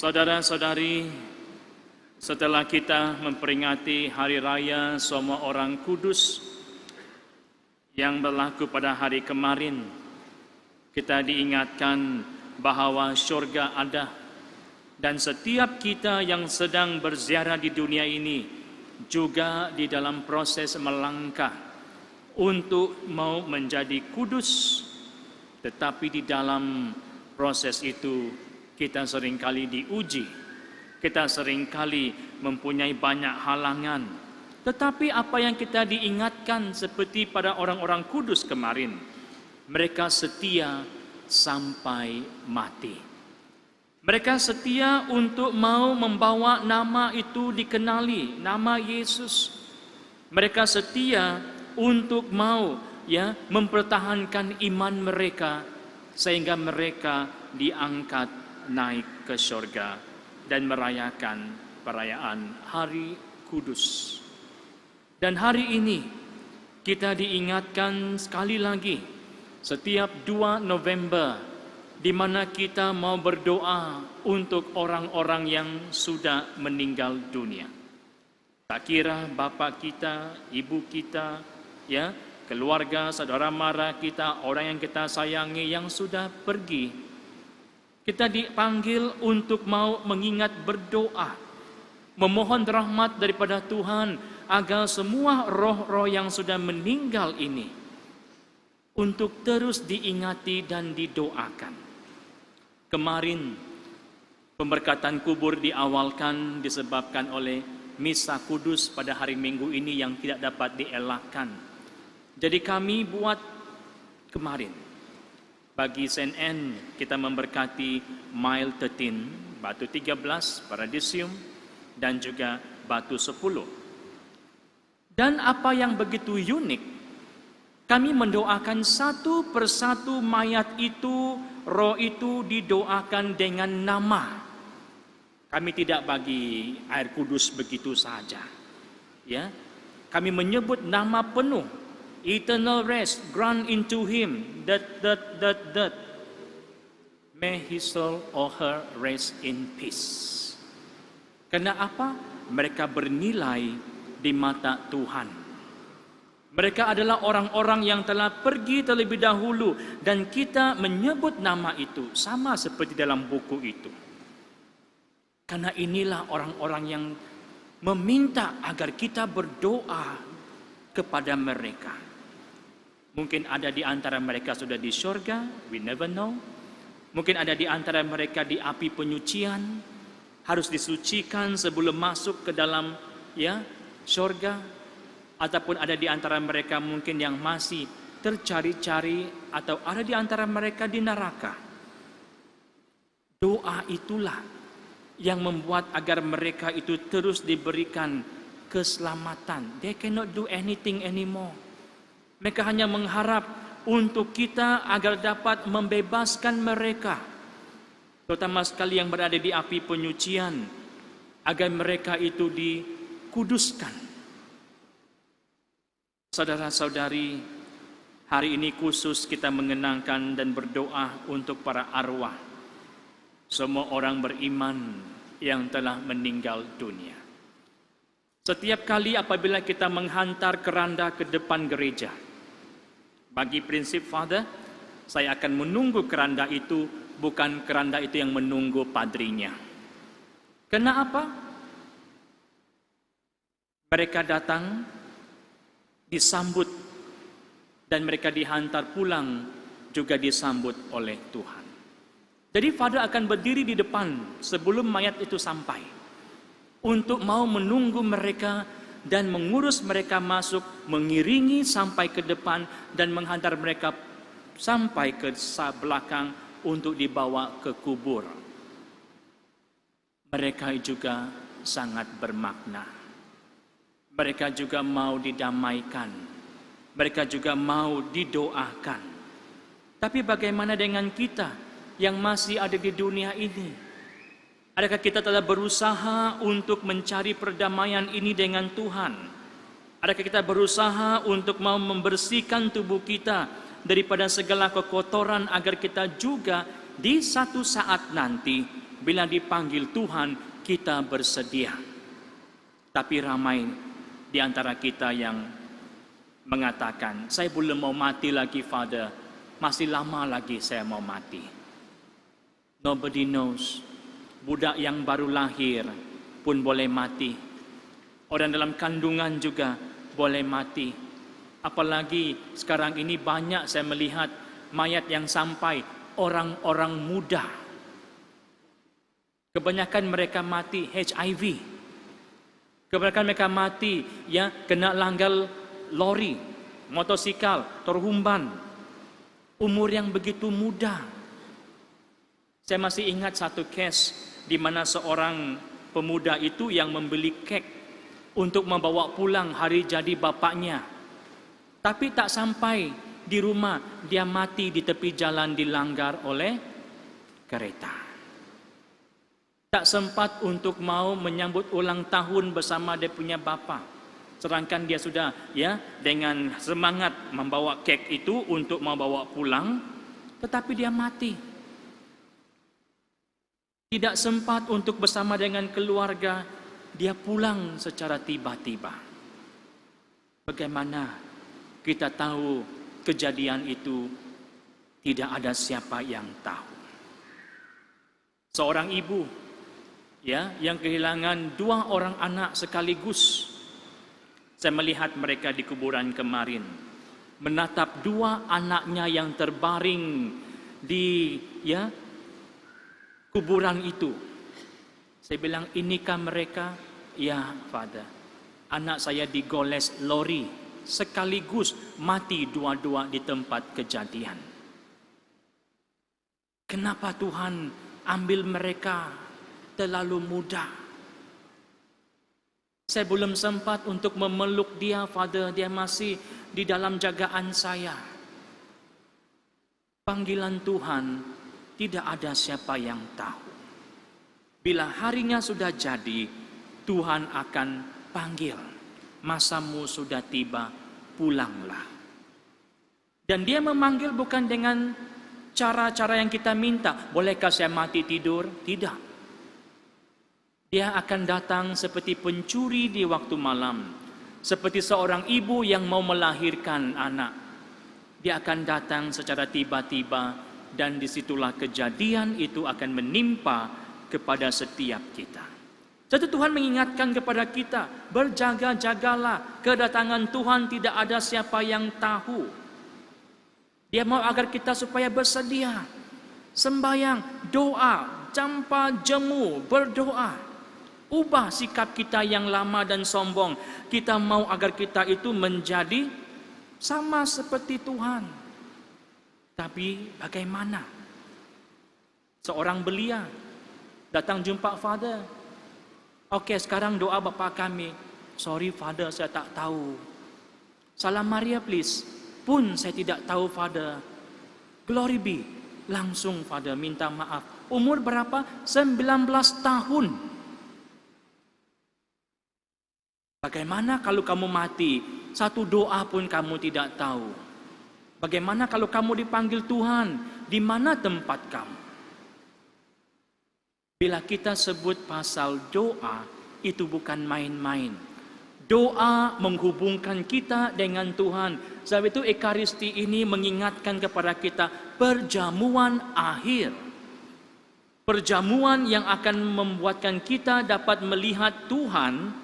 Saudara-saudari, setelah kita memperingati Hari Raya Semua Orang Kudus yang berlaku pada hari kemarin, kita diingatkan bahwa surga ada dan setiap kita yang sedang berziarah di dunia ini juga di dalam proses melangkah untuk mau menjadi kudus. Tetapi di dalam proses itu kita seringkali diuji, kita seringkali mempunyai banyak halangan. Tetapi apa yang kita diingatkan seperti pada orang-orang kudus kemarin, mereka setia sampai mati. Mereka setia untuk mau membawa nama itu dikenali, nama Yesus. Mereka setia untuk mau mempertahankan iman mereka sehingga mereka diangkat naik ke surga dan merayakan perayaan Hari Kudus. Dan hari ini kita diingatkan sekali lagi setiap 2 November di mana kita mau berdoa untuk orang-orang yang sudah meninggal dunia. Tak kira bapak kita, ibu kita, keluarga, saudara mara kita, orang yang kita sayangi yang sudah pergi. Kita dipanggil untuk mau mengingat berdoa, memohon rahmat daripada Tuhan agar semua roh-roh yang sudah meninggal ini untuk terus diingati dan didoakan. Kemarin pemberkatan kubur diawalkan disebabkan oleh misa kudus pada hari Minggu ini yang tidak dapat dielakkan. Jadi kami buat kemarin bagi CNN kita memberkati Mile 13, Batu 13, Paradisium dan juga Batu 10. Dan apa yang begitu unik, kami mendoakan satu persatu mayat itu, roh itu didoakan dengan nama. Kami tidak bagi air kudus begitu saja. Kami menyebut nama penuh. Eternal rest grant into him that. May his soul or her rest in peace. Karena apa? Mereka bernilai di mata Tuhan. Mereka adalah orang-orang yang telah pergi terlebih dahulu dan kita menyebut nama itu sama seperti dalam buku itu. Karena inilah orang-orang yang meminta agar kita berdoa kepada mereka. Mungkin ada di antara mereka sudah di surga, we never know. Mungkin ada di antara mereka di api penyucian, harus disucikan sebelum masuk ke dalam surga. Ataupun ada di antara mereka mungkin yang masih tercari-cari, atau ada di antara mereka di neraka. Doa itulah yang membuat agar mereka itu terus diberikan keselamatan. They cannot do anything anymore. Mereka hanya mengharap untuk kita agar dapat membebaskan mereka, terutama sekali yang berada di api penyucian, agar mereka itu dikuduskan. Saudara-saudari, hari ini khusus kita mengenangkan dan berdoa untuk para arwah, semua orang beriman yang telah meninggal dunia. Setiap kali apabila kita menghantar keranda ke depan gereja, bagi prinsip Father, saya akan menunggu keranda itu, bukan keranda itu yang menunggu padrinya. Kenapa? Mereka datang, disambut, dan mereka dihantar pulang juga disambut oleh Tuhan. Jadi Father akan berdiri di depan sebelum mayat itu sampai, untuk mau menunggu mereka dan mengurus mereka masuk, mengiringi sampai ke depan dan menghantar mereka sampai ke belakang untuk dibawa ke kubur. Mereka juga sangat bermakna. Mereka juga mau didamaikan. Mereka juga mau didoakan. Tapi bagaimana dengan kita yang masih ada di dunia ini? Adakah kita telah berusaha untuk mencari perdamaian ini dengan Tuhan? Adakah kita berusaha untuk mau membersihkan tubuh kita daripada segala kekotoran agar kita juga di satu saat nanti bila dipanggil Tuhan kita bersedia. Tapi ramai di antara kita yang mengatakan, saya belum mau mati lagi, Father. Masih lama lagi saya mau mati. Nobody knows. Budak yang baru lahir pun boleh mati. Orang dalam kandungan juga boleh mati. Apalagi sekarang ini banyak saya melihat mayat yang sampai orang-orang muda. Kebanyakan mereka mati HIV. Kebanyakan mereka mati kena langgar lori, motosikal, terhumban. Umur yang begitu muda. Saya masih ingat satu case di mana seorang pemuda itu yang membeli kek untuk membawa pulang hari jadi bapaknya. Tapi tak sampai di rumah, dia mati di tepi jalan dilanggar oleh kereta. Tak sempat untuk mau menyambut ulang tahun bersama dia punya bapa. Sedangkan dia sudah dengan semangat membawa kek itu untuk membawa pulang, tetapi dia mati. Tidak sempat untuk bersama dengan keluarga, dia pulang secara tiba-tiba. Bagaimana kita tahu kejadian itu tidak ada siapa yang tahu. Seorang ibu yang kehilangan 2 orang anak sekaligus. Saya melihat mereka di kuburan kemarin, menatap 2 anaknya yang terbaring di kuburan itu. Saya bilang, inikah mereka? Ya, Father. Anak saya digoles lori, sekaligus mati dua-dua di tempat kejadian. Kenapa Tuhan ambil mereka terlalu muda? Saya belum sempat untuk memeluk dia, Father. Dia masih di dalam jagaan saya. Panggilan Tuhan tidak ada siapa yang tahu. Bila harinya sudah jadi, Tuhan akan panggil. Masamu sudah tiba, pulanglah. Dan dia memanggil bukan dengan cara-cara yang kita minta. Bolehkah saya mati tidur? Tidak. Dia akan datang seperti pencuri di waktu malam. Seperti seorang ibu yang mau melahirkan anak. Dia akan datang secara tiba-tiba. Dan disitulah kejadian itu akan menimpa kepada setiap kita. Jadi Tuhan mengingatkan kepada kita, berjaga-jagalah, kedatangan Tuhan tidak ada siapa yang tahu. Dia mau agar kita supaya bersedia, sembahyang, doa, campa jemu, berdoa. Ubah sikap kita yang lama dan sombong. Kita mau agar kita itu menjadi sama seperti Tuhan. Tapi bagaimana? Seorang belia datang jumpa Father. Oke, sekarang doa Bapa kami. Sorry Father, saya tak tahu. Salam Maria please. Pun saya tidak tahu Father. Glory be. Langsung Father minta maaf. Umur berapa? 19 tahun. Bagaimana kalau kamu mati? Satu doa pun kamu tidak tahu. Bagaimana kalau kamu dipanggil Tuhan? Di mana tempat kamu? Bila kita sebut pasal doa, itu bukan main-main. Doa menghubungkan kita dengan Tuhan. Sebab itu Ekaristi ini mengingatkan kepada kita perjamuan akhir. Perjamuan yang akan membuatkan kita dapat melihat Tuhan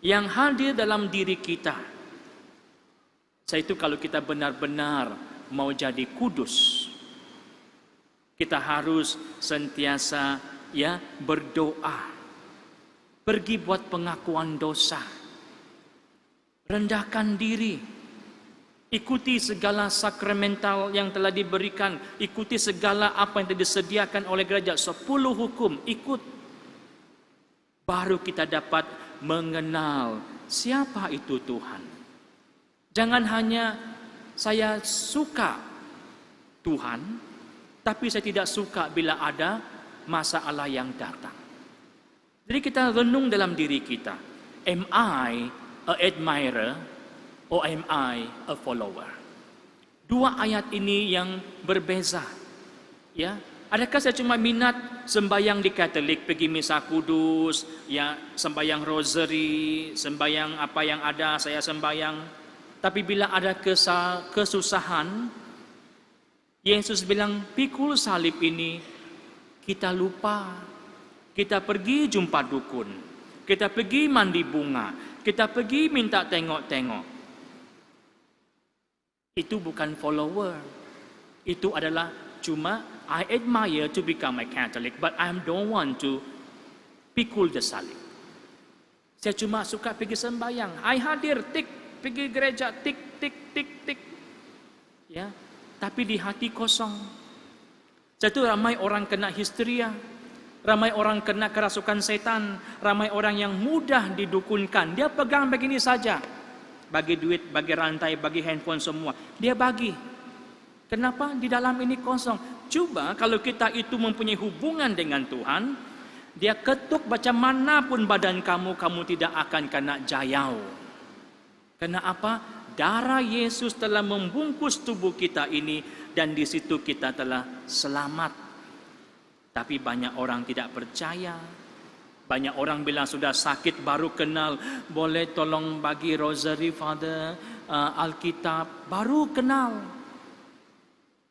yang hadir dalam diri kita. Itu kalau kita benar-benar mau jadi kudus, kita harus sentiasa berdoa. Pergi buat pengakuan dosa. Rendahkan diri. Ikuti segala sakramental yang telah diberikan. Ikuti segala apa yang telah disediakan oleh gereja. 10 hukum, ikut. Baru kita dapat mengenal siapa itu Tuhan. Jangan hanya saya suka Tuhan, tapi saya tidak suka bila ada masalah yang datang. Jadi kita renung dalam diri kita. Am I a admirer or am I a follower? 2 ayat ini yang berbeza. Adakah saya cuma minat sembahyang di Katolik, pergi misa kudus, ya sembahyang rosary, sembahyang apa yang ada saya sembahyang. Tapi bila ada kesusahan, Yesus bilang, pikul salib ini, kita lupa. Kita pergi jumpa dukun, kita pergi mandi bunga, kita pergi minta tengok-tengok. Itu bukan follower. Itu adalah cuma I admire to become a Catholic, but I don't want to pikul the salib. Saya cuma suka pergi sembahyang. I hadir, tik, pergi gereja, tik, tik, tik, tik. Ya, tapi di hati kosong. Satu, ramai orang kena histeria, ramai orang kena kerasukan setan, ramai orang yang mudah didukunkan. Dia pegang begini saja, bagi duit, bagi rantai, bagi handphone semua. Dia bagi. Kenapa? Di dalam ini kosong. Coba kalau kita itu mempunyai hubungan dengan Tuhan, dia ketuk macam manapun badan kamu, kamu tidak akan kena jayau. Karena apa? Darah Yesus telah membungkus tubuh kita ini, dan di situ kita telah selamat. Tapi banyak orang tidak percaya. Banyak orang bilang sudah sakit baru kenal. Boleh tolong bagi rosary, Father, Alkitab, baru kenal.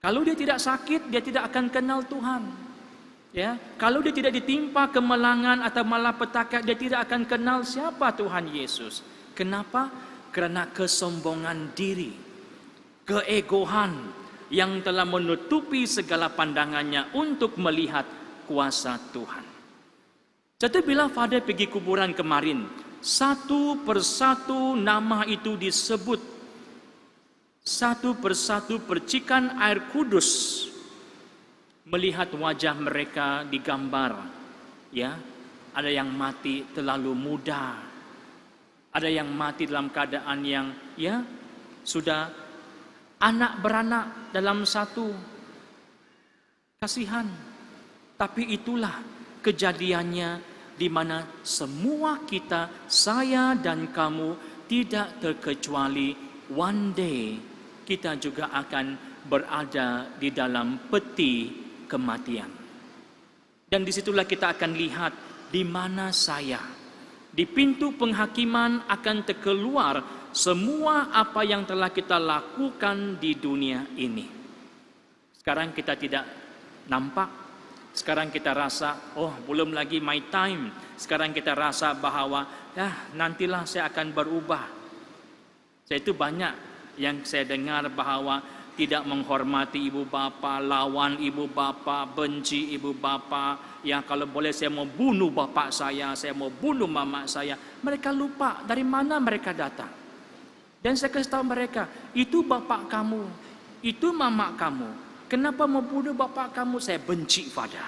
Kalau dia tidak sakit, dia tidak akan kenal Tuhan. Ya, kalau dia tidak ditimpa kemalangan atau malapetaka, dia tidak akan kenal siapa Tuhan Yesus. Kenapa? Karena kesombongan diri, keegoan yang telah menutupi segala pandangannya untuk melihat kuasa Tuhan. Jadi bila Father pergi kuburan kemarin, satu persatu nama itu disebut. Satu persatu percikan air kudus melihat wajah mereka digambar. Ya, ada yang mati terlalu muda, ada yang mati dalam keadaan yang ya sudah anak beranak dalam satu. Kasihan. Tapi itulah kejadiannya, di mana semua kita, saya dan kamu, tidak terkecuali one day kita juga akan berada di dalam peti kematian. Dan disitulah kita akan lihat di mana saya. Di pintu penghakiman akan terkeluar semua apa yang telah kita lakukan di dunia ini. Sekarang kita tidak nampak. Sekarang kita rasa, oh belum lagi my time. Sekarang kita rasa bahwa, nantilah saya akan berubah. Saya itu banyak yang saya dengar bahwa tidak menghormati ibu bapa, lawan ibu bapa, benci ibu bapa. Ya kalau boleh saya mau bunuh bapak saya mau bunuh mama saya. Mereka lupa dari mana mereka datang. Dan saya kasih tahu mereka, itu bapak kamu, itu mama kamu. Kenapa mau bunuh bapak kamu? Saya benci pada.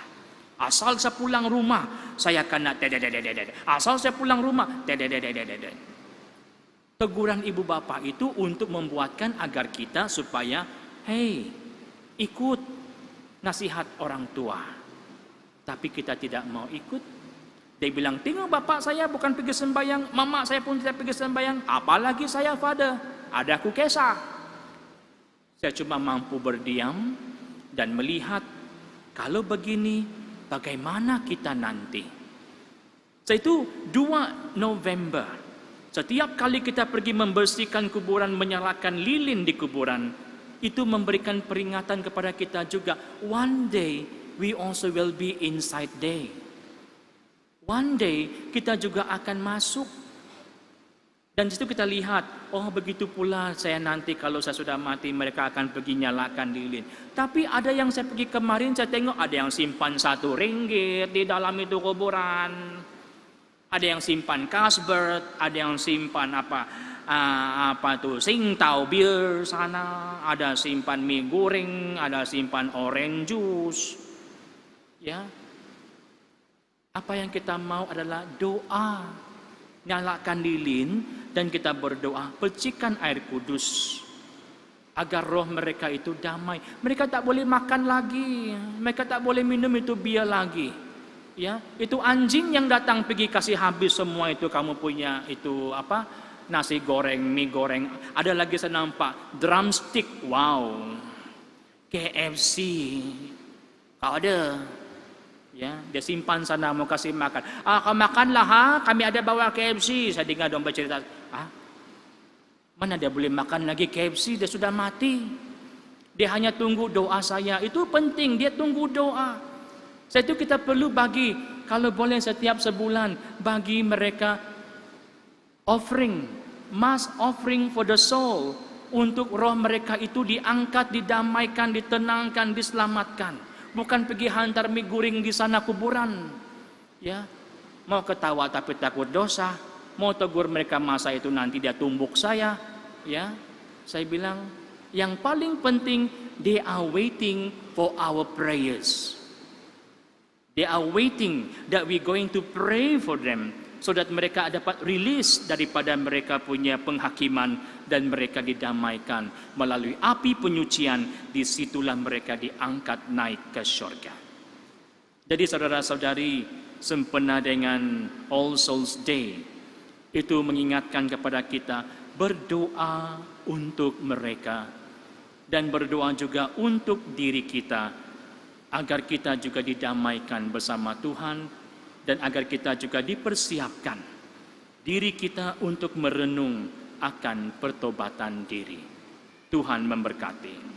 Asal saya pulang rumah, saya kena asal saya pulang rumah, Teguran ibu bapak itu untuk membuatkan agar kita supaya, hey, ikut nasihat orang tua. Tapi kita tidak mau ikut. Dia bilang, tengok bapak saya bukan pergi sembahyang, mama saya pun tidak pergi sembahyang, apalagi saya, Father, ada aku Kesa. Saya cuma mampu berdiam dan melihat, kalau begini, bagaimana kita nanti. Itu 2 November. Setiap kali kita pergi membersihkan kuburan, menyalakan lilin di kuburan, itu memberikan peringatan kepada kita juga. One day, we also will be inside day. One day, kita juga akan masuk. Dan disitu kita lihat, oh begitu pula saya nanti kalau saya sudah mati, mereka akan pergi nyalakan lilin. Tapi ada yang saya pergi kemarin, saya tengok ada yang simpan 1 ringgit di dalam itu kuburan. Ada yang simpan Carlsberg, ada yang simpan Singtao bir sana, ada simpan mie goreng, ada simpan orange juice. Ya. Apa yang kita mau adalah doa. Nyalakan lilin dan kita berdoa, percikan air kudus agar roh mereka itu damai. Mereka tak boleh makan lagi, mereka tak boleh minum itu bir lagi. Ya, itu anjing yang datang pergi kasih habis semua itu kamu punya itu nasi goreng, mie goreng. Ada lagi saya nampak drumstick, wow, KFC. Tak ada. Ya, dia simpan sana mau kasih makan. Kau makanlah ha, kami ada bawa KFC. Saya dengar dong bercerita. Mana dia boleh makan lagi KFC, dia sudah mati. Dia hanya tunggu doa saya. Itu penting, dia tunggu doa. Saya itu kita perlu bagi, kalau boleh setiap sebulan, bagi mereka offering, mass offering for the soul, untuk roh mereka itu diangkat, didamaikan, ditenangkan, diselamatkan. Bukan pergi hantar mie goreng di sana kuburan. Ya, mau ketawa tapi takut dosa. Mau tegur mereka masa itu nanti dia tumbuk saya. Ya, saya bilang yang paling penting, they are waiting for our prayers. They are waiting that we going to pray for them, so that mereka dapat release daripada mereka punya penghakiman dan mereka didamaikan melalui api penyucian. Disitulah mereka diangkat naik ke surga. Jadi saudara-saudari, sempena dengan All Souls Day itu mengingatkan kepada kita berdoa untuk mereka dan berdoa juga untuk diri kita agar kita juga didamaikan bersama Tuhan dan agar kita juga dipersiapkan diri kita untuk merenung akan pertobatan diri. Tuhan memberkati.